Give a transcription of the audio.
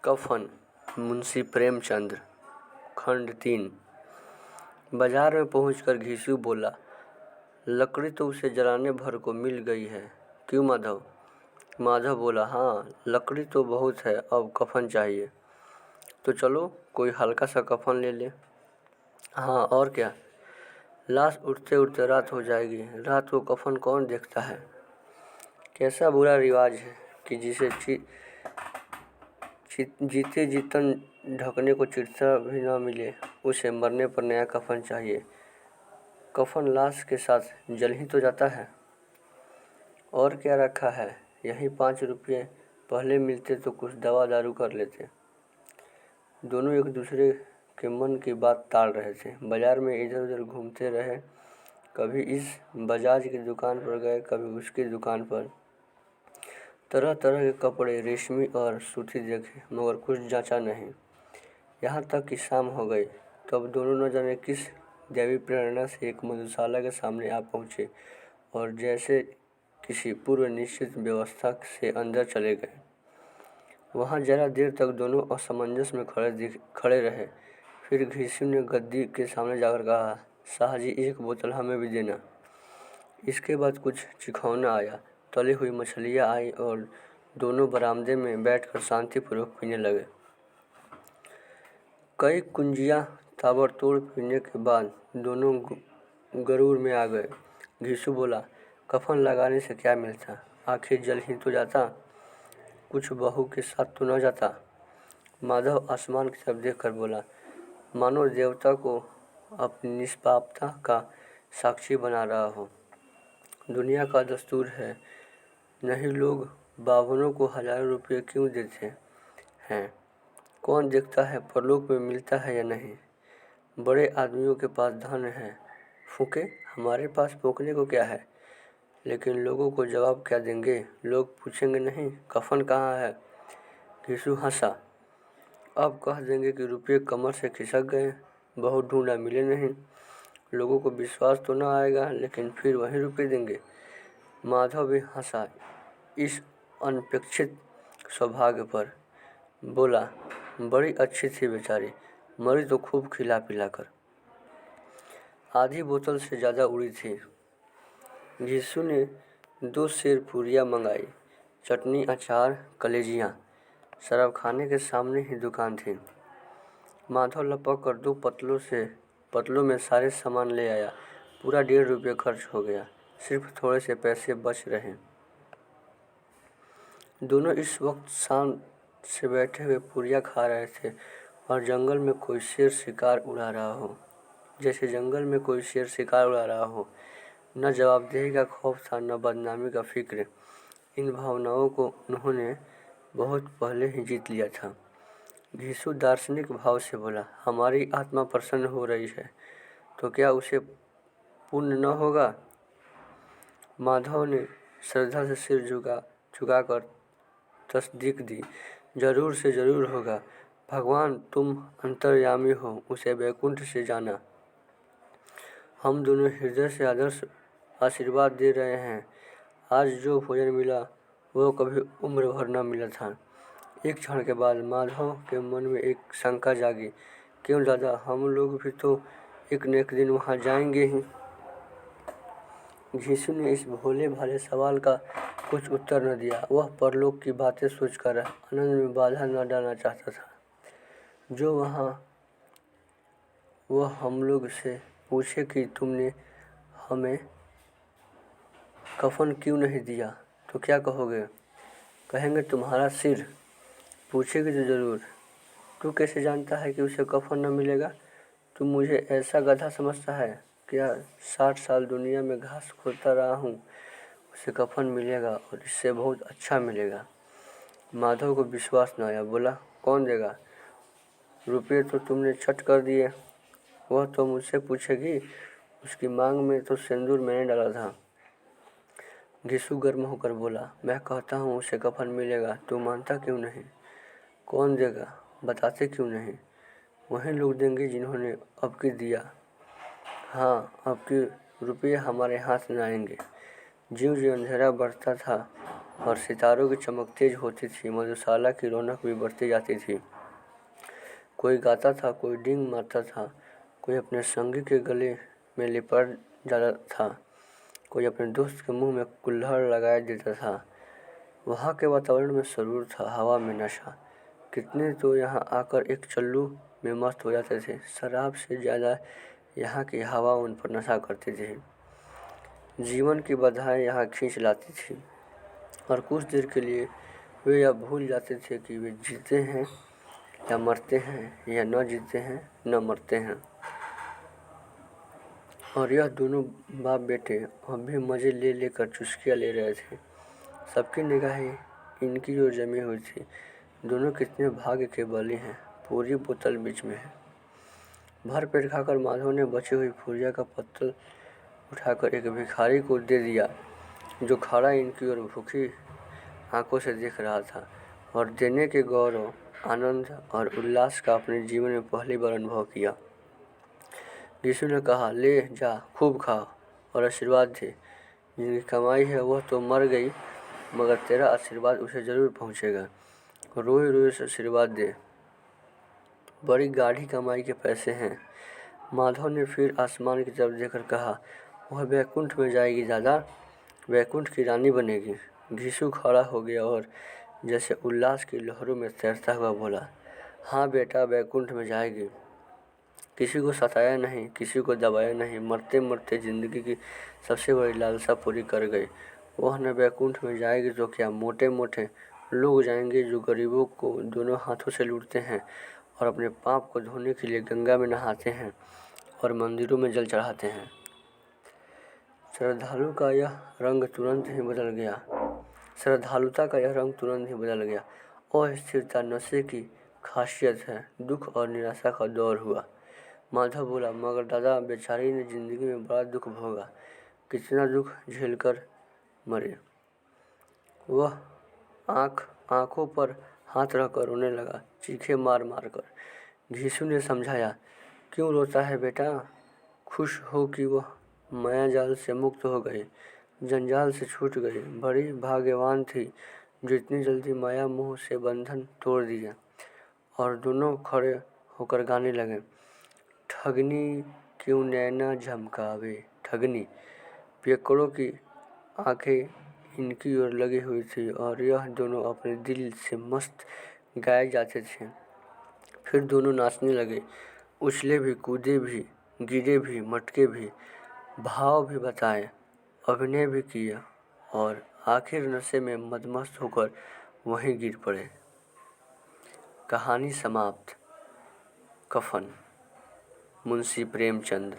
कफन मुंशी प्रेमचंद खंड 3। बाजार में पहुंचकर घीसू बोला, लकड़ी तो उसे जलाने भर को मिल गई है, क्यों माधव? माधव बोला, हाँ लकड़ी तो बहुत है, अब कफन चाहिए। तो चलो कोई हल्का सा कफन ले ले। हाँ और क्या, लाश उठते उठते रात हो जाएगी, रात को कफन कौन देखता है। कैसा बुरा रिवाज है कि जिसे जीते जीतन ढकने को चिट्ठा भी न मिले, उसे मरने पर नया कफन चाहिए। कफन लाश के साथ जल ही तो जाता है। और क्या रखा है, यही 5 रुपये पहले मिलते तो कुछ दवा दारू कर लेते। दोनों एक दूसरे के मन की बात टाल रहे थे। बाजार में इधर उधर घूमते रहे, कभी इस बजाज की दुकान पर गए, कभी उसकी दुकान पर। तरह तरह के कपड़े, रेशमी और सूती देखे, मगर कुछ जांचा नहीं। यहाँ तक कि शाम हो गई, तब दोनों न जाने किस दैवी प्रेरणा से एक मधुशाला के सामने आ पहुँचे और जैसे किसी पूर्व निश्चित व्यवस्था से अंदर चले गए। वहाँ जरा देर तक दोनों असमंजस में खड़े रहे। फिर घीसू ने गद्दी के सामने जाकर कहा, शाहजी 1 बोतल हमें भी देना। इसके बाद कुछ चिखौना आया, तली हुई मछलियाँ आई और दोनों बरामदे में बैठकर शांतिपूर्वक पीने लगे। कई कुंजियाँ ताबड़तोड़ पीने के बाद दोनों गरूर में आ गए। घीसू बोला, कफन लगाने से क्या मिलता, आखिर जल ही तो जाता, कुछ बहू के साथ तो न जाता। माधव आसमान की तरफ देखकर बोला, मानो देवता को अपनी निष्पापता का साक्षी बना रहा हो। दुनिया का दस्तूर है, नहीं लोग बाभनों को हजारों रुपये क्यों देते हैं। कौन देखता है परलोक में मिलता है या नहीं। बड़े आदमियों के पास धन है, फूके, हमारे पास फूकने को क्या है। लेकिन लोगों को जवाब क्या देंगे, लोग पूछेंगे नहीं कफन कहाँ है। घीसू हंसा, अब कह देंगे कि रुपये कमर से खिसक गए, बहुत ढूंढा मिले नहीं। लोगों को विश्वास तो न आएगा, लेकिन फिर वही रुपये देंगे। माधव भी हंसा इस अनपेक्षित सौभाग्य पर, बोला, बड़ी अच्छी थी बेचारी, मरी तो खूब खिला पिला कर। आधी बोतल से ज़्यादा उड़ी थी। घीसू ने 2 सेर पूरियाँ मंगाई, चटनी, अचार, कलेजियाँ। शराब खाने के सामने ही दुकान थी। माधव लपक कर 2 पतलों में सारे सामान ले आया। पूरा 1.5 रुपये खर्च हो गया, सिर्फ थोड़े से पैसे बच रहे। दोनों इस वक्त शाम से बैठे हुए पूरियाँ खा रहे थे और जंगल में कोई शेर शिकार उड़ा रहा हो, जैसे जंगल में कोई शेर शिकार उड़ा रहा हो। न जवाबदेही का खौफ था, न बदनामी का फिक्र। इन भावनाओं को उन्होंने बहुत पहले ही जीत लिया था। घीसू दार्शनिक भाव से बोला, हमारी आत्मा प्रसन्न हो रही है तो क्या उसे पुण्य न होगा। माधव ने श्रद्धा से सिर झुकाकर तस्दीक दी, जरूर से जरूर होगा। भगवान तुम अंतर्यामी हो, उसे वैकुंठ से जाना। हम दोनों हृदय से आदर्श आशीर्वाद दे रहे हैं। आज जो भोजन मिला वो कभी उम्र भर न मिला था। एक क्षण के बाद माधव के मन में एक शंका जागी, क्यों दादा, हम लोग भी तो एक न एक दिन वहाँ जाएंगे ही। घीसू ने इस भोले भाले सवाल का कुछ उत्तर न दिया। वह परलोक की बातें सोचकर आनंद में बाधा न डालना चाहता था। जो वहाँ वह हम लोग से पूछे कि तुमने हमें कफन क्यों नहीं दिया, तो क्या कहोगे? कहेंगे तुम्हारा सिर। पूछेगी तो ज़रूर, तू कैसे जानता है कि उसे कफन न मिलेगा? तू मुझे ऐसा गधा समझता है क्या? 60 साल दुनिया में घास खोदता रहा हूँ, उसे कफन मिलेगा और इससे बहुत अच्छा मिलेगा। माधव को विश्वास न आया, बोला, कौन देगा? रुपये तो तुमने छट कर दिए। वह तो मुझसे पूछेगी, उसकी मांग में तो सिंदूर मैंने डाला था। घीसू गर्म होकर बोला, मैं कहता हूँ उसे कफन मिलेगा, तू मानता क्यों नहीं? कौन देगा, बताते क्यों नहीं? वही लोग देंगे जिन्होंने अब की दिया। हाँ, अब की रुपये हमारे हाथ में आएंगे। ज्यों ज्यों अंधेरा बढ़ता था और सितारों की चमक तेज होती थी। मधुशाला की रौनक भी बढ़ती जाती थी। कोई गाता था, कोई डींग मारता था, कोई अपने संगी के गले में लिपट जाता था, कोई अपने दोस्त के मुंह में कुल्हड़ लगाए देता था। वहाँ के वातावरण में सुरूर था, हवा में नशा। कितने तो यहाँ आकर एक चल्लू में मस्त हो जाते थे। शराब से ज़्यादा यहाँ की हवा उन पर नशा करती थी। जीवन की बाधाएं यहाँ खींच लाती थी और कुछ देर के लिए वे यह भूल जाते थे कि वे जीते हैं या मरते हैं, या न जीते हैं न मरते हैं। और यह दोनों बाप बेटे अब भी मज़े ले लेकर चुस्कियाँ ले रहे थे। सबकी निगाहें इनकी ओर जमी हुई थी। दोनों कितने भाग्य के बली हैं। पूरी बोतल बीच में है। भर पेट खाकर माधव ने बची हुई फुरिया का पत्तल उठाकर एक भिखारी को दे दिया, जो खड़ा इनकी ओर भूखी आंखों से देख रहा था और देने के गौरव, आनंद और उल्लास का अपने जीवन में पहली बार अनुभव किया। यीशु ने कहा, ले जा, खूब खा और आशीर्वाद दे। जिनकी कमाई है वह तो मर गई, मगर तेरा आशीर्वाद उसे जरूर पहुँचेगा। रोए रोए से आशीर्वाद दे। बड़ी गाढ़ी कमाई के पैसे हैं। माधव ने फिर आसमान की तरफ देखकर कहा, वह वैकुंठ में जाएगी दादा, वैकुंठ की रानी बनेगी। घीसू खड़ा हो गया और जैसे उल्लास की लहरों में तैरता हुआ बोला, हाँ बेटा, वैकुंठ में जाएगी। किसी को सताया नहीं, किसी को दबाया नहीं, मरते मरते जिंदगी की सबसे बड़ी लालसा पूरी कर गई। वह न वैकुंठ में जाएगी तो क्या, मोटे मोटे लोग जाएंगे जो गरीबों को दोनों हाथों से लूटते हैं और अपने पाप को धोने के लिए गंगा में नहाते हैं और मंदिरों में जल चढ़ाते हैं। श्रद्धालुता का यह रंग तुरंत ही बदल गया। अस्थिरता नशे की खासियत है। दुख और निराशा का दौर हुआ। माधव बोला, मगर दादा, बेचारी ने जिंदगी में बड़ा दुख भोगा, कितना दुख झेलकर मरे। वह आंखों पर हाथ रखकर रोने लगा, चीखें मार मार कर। घीसू ने समझाया, क्यों रोता है बेटा, खुश हो कि वह माया जाल से मुक्त हो गई, जंजाल से छूट गई। बड़ी भाग्यवान थी जो इतनी जल्दी माया मोह से बंधन तोड़ दिया। और दोनों खड़े होकर गाने लगे, ठगनी क्यों नैना झमकावे ठगनी। पियक्कड़ों की आंखें इनकी ओर लगी हुई थी और यह दोनों अपने दिल से मस्त गाए जाते थे। फिर दोनों नाचने लगे, उछले भी, कूदे भी, गिरे भी, मटके भी, भाव भी बताए, अभिनय भी किया और आखिर नशे में मदमस्त होकर वहीं गिर पड़े। कहानी समाप्त। कफन, मुंशी प्रेमचंद।